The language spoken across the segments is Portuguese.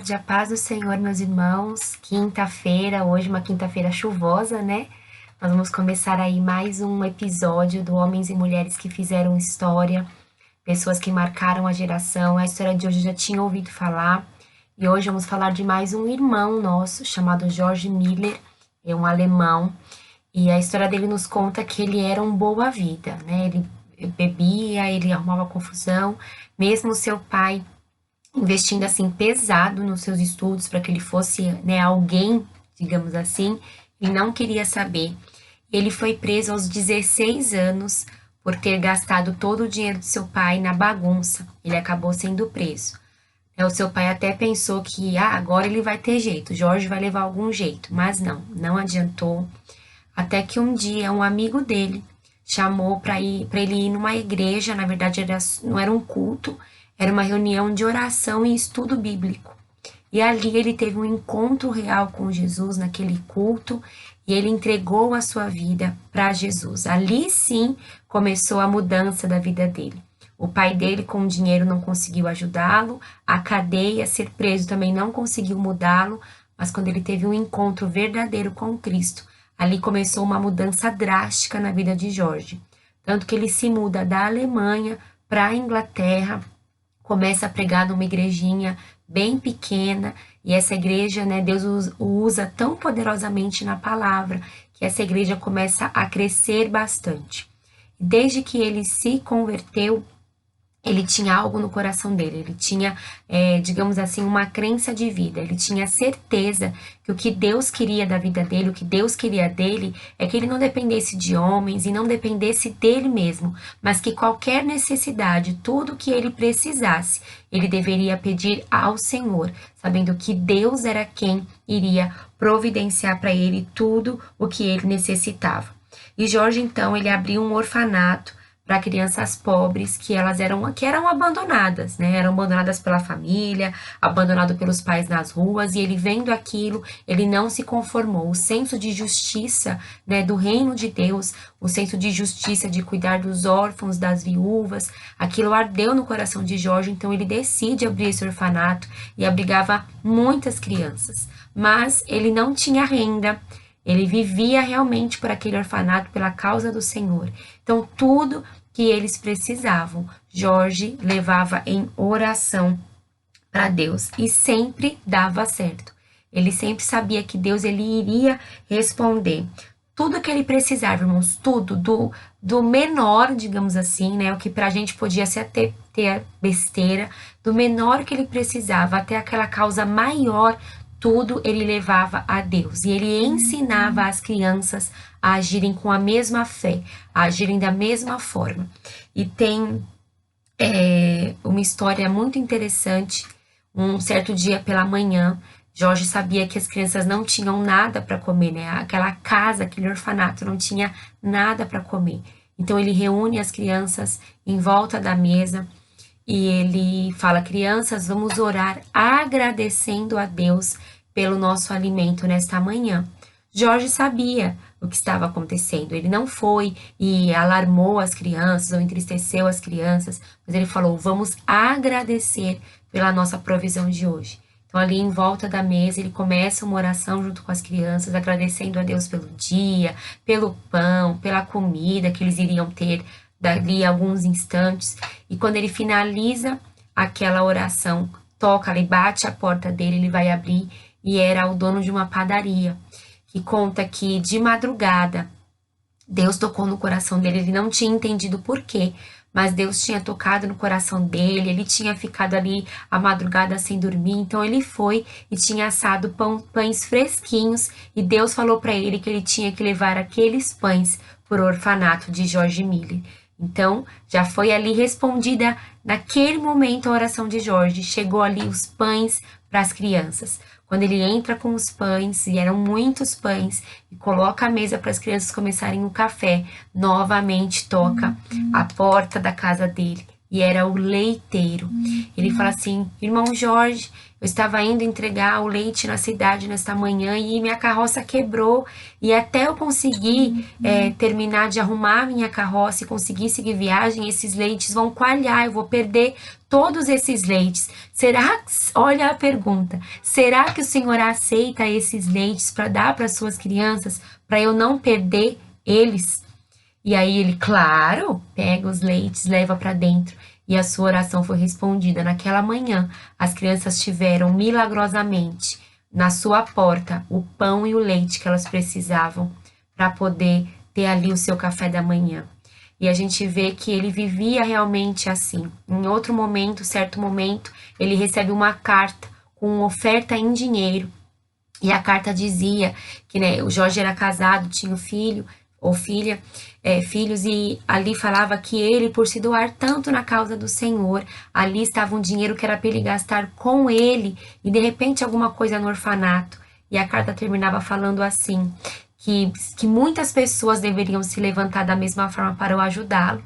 tarde, a paz do Senhor, meus irmãos. Quinta-feira, hoje uma quinta-feira chuvosa, né? Nós vamos começar aí mais um episódio do Homens e Mulheres que Fizeram História, pessoas que marcaram a geração. A história de hoje eu já tinha ouvido falar, e hoje vamos falar de mais um irmão nosso, chamado George Miller, é um alemão, e a história dele nos conta que ele era um boa-vida, né? Ele bebia, ele arrumava confusão, mesmo seu pai investindo assim pesado nos seus estudos para que ele fosse, né, alguém, digamos assim, e não queria saber. Ele foi preso aos 16 anos por ter gastado todo o dinheiro de seu pai na bagunça. Ele acabou sendo preso. O seu pai até pensou que agora ele vai ter jeito, Jorge vai levar algum jeito, mas não adiantou. Até que um dia um amigo dele chamou para ele ir numa igreja, na verdade não era um culto, era uma reunião de oração e estudo bíblico. E ali ele teve um encontro real com Jesus naquele culto e ele entregou a sua vida para Jesus. Ali sim começou a mudança da vida dele. O pai dele com dinheiro não conseguiu ajudá-lo, a cadeia, ser preso também não conseguiu mudá-lo, mas quando ele teve um encontro verdadeiro com Cristo, ali começou uma mudança drástica na vida de Jorge. Tanto que ele se muda da Alemanha para a Inglaterra, começa a pregar numa igrejinha bem pequena, e essa igreja, né, Deus o usa tão poderosamente na palavra, que essa igreja começa a crescer bastante. Desde que ele se converteu, ele tinha algo no coração dele, ele tinha, digamos assim, uma crença de vida, ele tinha certeza que o que Deus queria da vida dele, o que Deus queria dele, é que ele não dependesse de homens e não dependesse dele mesmo, mas que qualquer necessidade, tudo que ele precisasse, ele deveria pedir ao Senhor, sabendo que Deus era quem iria providenciar para ele tudo o que ele necessitava. E Jorge, então, ele abriu um orfanato para crianças pobres que eram abandonadas, né? Eram abandonadas pela família, abandonado pelos pais nas ruas, e ele vendo aquilo, ele não se conformou. O senso de justiça, né, do reino de Deus, o senso de justiça de cuidar dos órfãos, das viúvas, aquilo ardeu no coração de Jorge, então ele decide abrir esse orfanato e abrigava muitas crianças. Mas ele não tinha renda. Ele vivia realmente por aquele orfanato pela causa do Senhor. Então, tudo que eles precisavam, Jorge levava em oração para Deus e sempre dava certo. Ele sempre sabia que Deus ele iria responder. Tudo que ele precisava, irmãos, tudo, do menor, digamos assim, né? O que pra gente podia ser até ter besteira, do menor que ele precisava até aquela causa maior, tudo ele levava a Deus. E ele ensinava as crianças a agirem com a mesma fé, a agirem da mesma forma. E tem uma história muito interessante. Um certo dia pela manhã, Jorge sabia que as crianças não tinham nada para comer, né? Aquela casa, aquele orfanato não tinha nada para comer. Então ele reúne as crianças em volta da mesa e ele fala: crianças, vamos orar agradecendo a Deus pelo nosso alimento nesta manhã. Jorge sabia o que estava acontecendo. Ele não foi e alarmou as crianças ou entristeceu as crianças, mas ele falou: vamos agradecer pela nossa provisão de hoje. Então, ali em volta da mesa, ele começa uma oração junto com as crianças, agradecendo a Deus pelo dia, pelo pão, pela comida que eles iriam ter dali a alguns instantes. E quando ele finaliza aquela oração, toca ali, bate a porta dele, ele vai abrir, e era o dono de uma padaria, que conta que de madrugada Deus tocou no coração dele, ele não tinha entendido por quê, mas Deus tinha tocado no coração dele, ele tinha ficado ali a madrugada sem dormir, então ele foi e tinha assado pães fresquinhos, e Deus falou para ele que ele tinha que levar aqueles pães para o orfanato de George Miller. Então, já foi ali respondida naquele momento a oração de Jorge, chegou ali os pães para as crianças. Quando ele entra com os pães, e eram muitos pães, e coloca a mesa para as crianças começarem o café, novamente toca a porta da casa dele. e era o leiteiro. Ele fala assim: irmão Jorge, eu estava indo entregar o leite na cidade nesta manhã e minha carroça quebrou, e até eu conseguir terminar de arrumar minha carroça e conseguir seguir viagem, esses leites vão coalhar, eu vou perder todos esses leites. Olha a pergunta, será que o Senhor aceita esses leites para dar para suas crianças, para eu não perder eles? E aí ele, claro, pega os leites, leva para dentro. E a sua oração foi respondida. Naquela manhã, as crianças tiveram milagrosamente na sua porta o pão e o leite que elas precisavam para poder ter ali o seu café da manhã. E a gente vê que ele vivia realmente assim. Em outro momento, certo momento, ele recebe uma carta com oferta em dinheiro. E a carta dizia que, né, o Jorge era casado, tinha um filho ou filha, filhos, e ali falava que ele, por se doar tanto na causa do Senhor, ali estava um dinheiro que era para ele gastar com ele, e de repente alguma coisa no orfanato. E a carta terminava falando assim, que muitas pessoas deveriam se levantar da mesma forma para o ajudá-lo.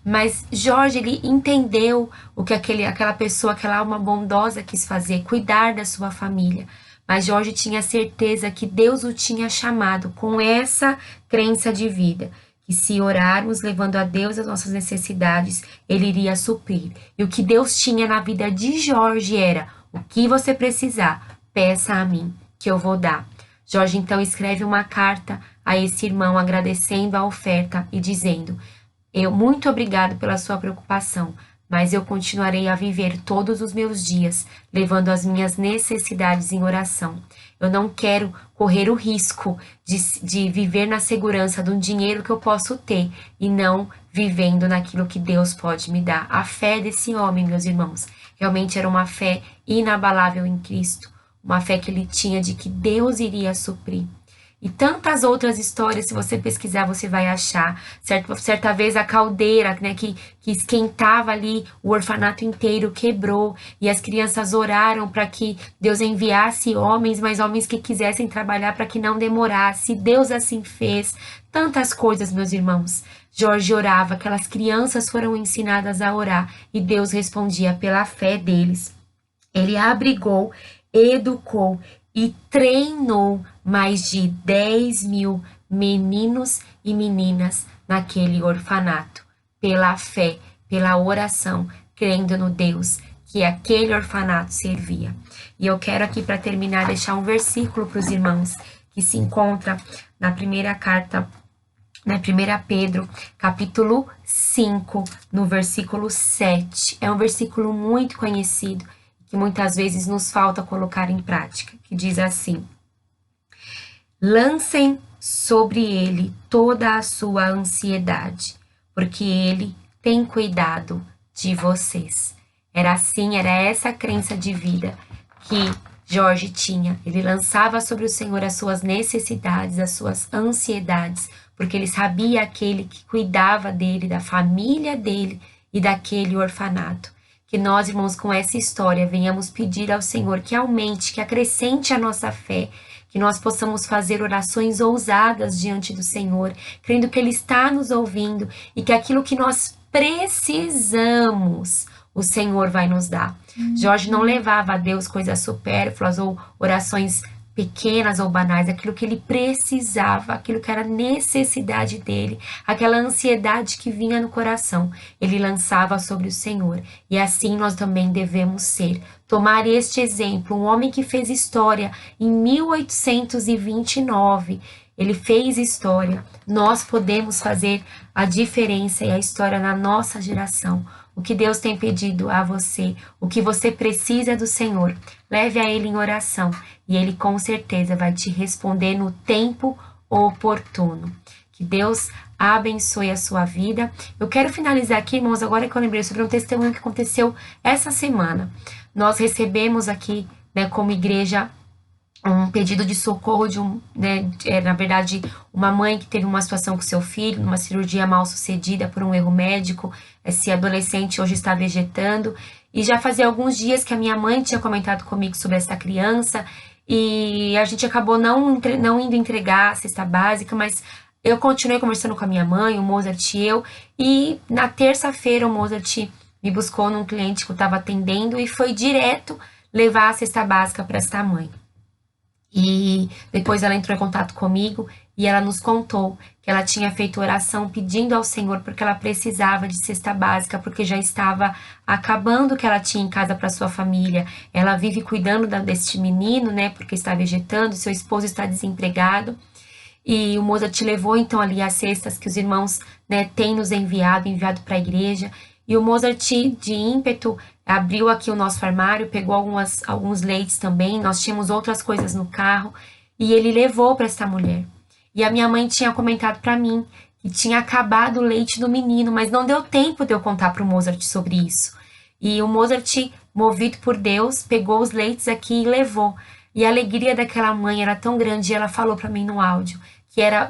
Mas Jorge, ele entendeu o que aquela pessoa, aquela alma bondosa quis fazer, cuidar da sua família. Mas Jorge tinha certeza que Deus o tinha chamado com essa crença de vida, que se orarmos levando a Deus as nossas necessidades, Ele iria suprir. E o que Deus tinha na vida de Jorge era: o que você precisar, peça a mim, que eu vou dar. Jorge então escreve uma carta a esse irmão agradecendo a oferta e dizendo: muito obrigado pela sua preocupação, mas eu continuarei a viver todos os meus dias, levando as minhas necessidades em oração. Eu não quero correr o risco de viver na segurança de um dinheiro que eu posso ter e não vivendo naquilo que Deus pode me dar. A fé desse homem, meus irmãos, realmente era uma fé inabalável em Cristo, uma fé que ele tinha de que Deus iria suprir. E tantas outras histórias, se você pesquisar, você vai achar. Certa vez a caldeira, né, que esquentava ali o orfanato inteiro, quebrou. E as crianças oraram para que Deus enviasse homens, mas homens que quisessem trabalhar para que não demorasse. Deus assim fez. Tantas coisas, meus irmãos. Jorge orava, aquelas crianças foram ensinadas a orar. E Deus respondia pela fé deles. Ele abrigou, educou e treinou mais de 10.000 meninos e meninas naquele orfanato, pela fé, pela oração, crendo no Deus que aquele orfanato servia. E eu quero aqui, para terminar, deixar um versículo para os irmãos, que se encontra na primeira carta, na 1 Pedro, capítulo 5, no versículo 7. É um versículo muito conhecido, que muitas vezes nos falta colocar em prática, que diz assim: lancem sobre ele toda a sua ansiedade, porque ele tem cuidado de vocês. Era assim, era essa crença de vida que Jorge tinha. Ele lançava sobre o Senhor as suas necessidades, as suas ansiedades, porque ele sabia aquele que cuidava dele, da família dele e daquele orfanato. Que nós, irmãos, com essa história, venhamos pedir ao Senhor que aumente, que acrescente a nossa fé, que nós possamos fazer orações ousadas diante do Senhor, crendo que Ele está nos ouvindo e que aquilo que nós precisamos, o Senhor vai nos dar. Jorge não levava a Deus coisas supérfluas ou orações pequenas ou banais, aquilo que ele precisava, aquilo que era necessidade dele, aquela ansiedade que vinha no coração, ele lançava sobre o Senhor. E assim nós também devemos ser. Tomar este exemplo, um homem que fez história em 1829, ele fez história. Nós podemos fazer a diferença e a história na nossa geração. O que Deus tem pedido a você, o que você precisa do Senhor, leve a Ele em oração e Ele com certeza vai te responder no tempo oportuno. Que Deus abençoe a sua vida. Eu quero finalizar aqui, irmãos, agora que eu lembrei sobre um testemunho que aconteceu essa semana. Nós recebemos aqui, né, como igreja, um pedido de socorro de na verdade, uma mãe que teve uma situação com seu filho, uma cirurgia mal sucedida por um erro médico. Esse adolescente hoje está vegetando, e já fazia alguns dias que a minha mãe tinha comentado comigo sobre essa criança, e a gente acabou não indo entregar a cesta básica, mas eu continuei conversando com a minha mãe, o Mozart e eu, e na terça-feira o Mozart me buscou num cliente que eu estava atendendo e foi direto levar a cesta básica para esta mãe. E depois ela entrou em contato comigo e ela nos contou que ela tinha feito oração pedindo ao Senhor porque ela precisava de cesta básica, porque já estava acabando o que ela tinha em casa para sua família. Ela vive cuidando deste menino, né, porque está vegetando, seu esposo está desempregado. E o Mozart levou então ali as cestas que os irmãos, né, têm nos enviado para a igreja. E o Mozart, de ímpeto, abriu aqui o nosso armário, pegou alguns leites também. Nós tínhamos outras coisas no carro e ele levou para essa mulher. E a minha mãe tinha comentado para mim que tinha acabado o leite do menino, mas não deu tempo de eu contar para o Mozart sobre isso. E o Mozart, movido por Deus, pegou os leites aqui e levou. E a alegria daquela mãe era tão grande, e ela falou para mim no áudio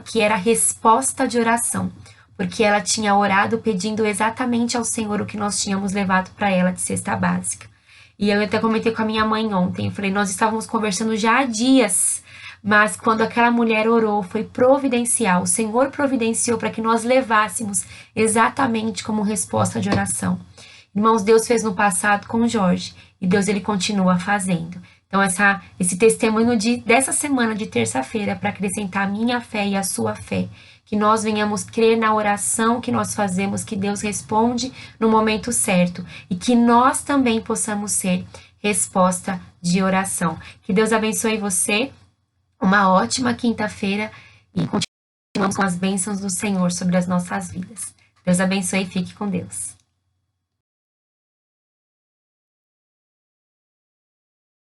que era resposta de oração, porque ela tinha orado pedindo exatamente ao Senhor o que nós tínhamos levado para ela de cesta básica. E eu até comentei com a minha mãe ontem, eu falei, nós estávamos conversando já há dias, mas quando aquela mulher orou, foi providencial, o Senhor providenciou para que nós levássemos exatamente como resposta de oração. Irmãos, Deus fez no passado com o Jorge, e Deus ele continua fazendo. Então, esse testemunho dessa semana de terça-feira para acrescentar a minha fé e a sua fé. Que nós venhamos crer na oração que nós fazemos, que Deus responde no momento certo. E que nós também possamos ser resposta de oração. Que Deus abençoe você. Uma ótima quinta-feira. E continuamos com as bênçãos do Senhor sobre as nossas vidas. Deus abençoe e fique com Deus.